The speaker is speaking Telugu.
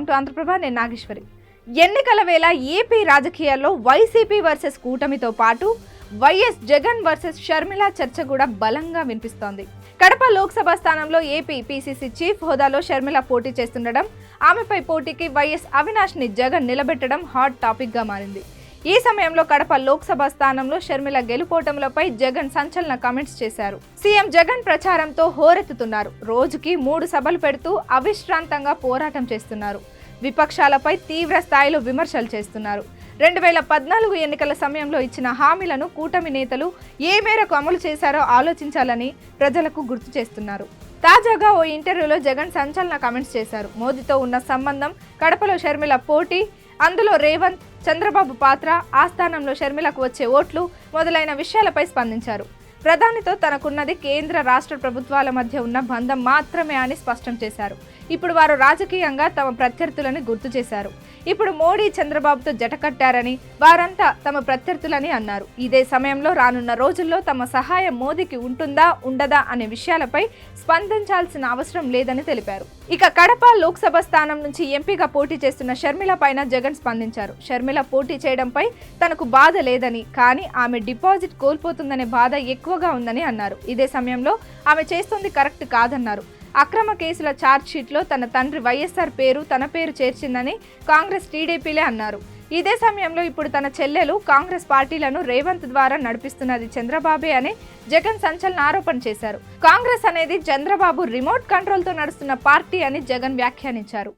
టు ఆంధ్రప్రభ. నేను నాగేశ్వరి. ఎన్నికల వేళ ఏపీ రాజకీయాల్లో వైసీపీ వర్సెస్ కూటమితో పాటు వైఎస్ జగన్ వర్సెస్ షర్మిల చర్చ కూడా బలంగా వినిపిస్తోంది. కడప లోక్సభ స్థానంలో ఏపీ పీసీసీ చీఫ్ హోదాలో షర్మిల పోటీ చేస్తుండడం, ఆమెపై పోటీకి వైఎస్ అవినాష్ ని జగన్ నిలబెట్టడం హాట్ టాపిక్ గా మారింది. ఈ సమయంలో కడప లోక్సభ స్థానంలో షర్మిల గెలుపోటములపై జగన్ సంచలన కామెంట్స్ చేశారు. సీఎం జగన్ ప్రచారంతో హోరెత్తుతున్నారు. రోజుకి 3 సభలు పెడుతూ అవిశ్రాంతంగా పోరాటం చేస్తున్నారు. విపక్షాలపై తీవ్ర స్థాయిలో విమర్శలు చేస్తున్నారు. 2014 ఎన్నికల సమయంలో ఇచ్చిన హామీలను కూటమి నేతలు ఏ మేరకు అమలు చేశారో ఆలోచించాలని ప్రజలకు గుర్తు చేస్తున్నారు. తాజాగా ఓ ఇంటర్వ్యూలో జగన్ సంచలన కామెంట్స్ చేశారు. మోదీతో ఉన్న సంబంధం, కడపలో షర్మిల పోటీ, అందులో రేవంత్, చంద్రబాబు పాత్ర, ఆ స్థానంలో షర్మిలకు వచ్చే ఓట్లు మొదలైన విషయాలపై స్పందించారు. ప్రధానితో తనకున్నది కేంద్ర రాష్ట్ర ప్రభుత్వాల మధ్య ఉన్న బంధం మాత్రమే అని స్పష్టం చేశారు. ఇప్పుడు వారు రాజకీయంగా తమ ప్రత్యర్థులని గుర్తు చేశారు. ఇప్పుడు మోడీ చంద్రబాబుతో జటకట్టారని, వారంతా తమ ప్రత్యర్థులని అన్నారు. ఇదే సమయంలో రానున్న రోజుల్లో తమ సహాయం మోదీకి ఉంటుందా ఉండదా అనే విషయాలపై స్పందించాల్సిన అవసరం లేదని తెలిపారు. ఇక కడప లోక్సభ స్థానం నుంచి ఎంపీగా పోటీ చేస్తున్న షర్మిల పైన జగన్ స్పందించారు. షర్మిల పోటీ చేయడంపై తనకు బాధ లేదని, కానీ ఆమె డిపాజిట్ కోల్పోతుందనే బాధ ఎక్కువగా ఉందని అన్నారు. ఇదే సమయంలో ఆమె చేస్తుంది కరెక్ట్ కాదన్నారు. అక్రమ కేసుల ఛార్జ్ షీట్లో తన తండ్రి వైఎస్ఆర్ పేరు, తన పేరు చేర్చిందని కాంగ్రెస్, టీడీపీలే అన్నారు. ఇదే సమయంలో ఇప్పుడు తన చెల్లెలు కాంగ్రెస్ పార్టీలను రేవంత్ ద్వారా నడిపిస్తున్నది చంద్రబాబే అని జగన్ సంచలన ఆరోపణ చేశారు. కాంగ్రెస్ అనేది చంద్రబాబు రిమోట్ కంట్రోల్తో నడుస్తున్న పార్టీ అని జగన్ వ్యాఖ్యానించారు.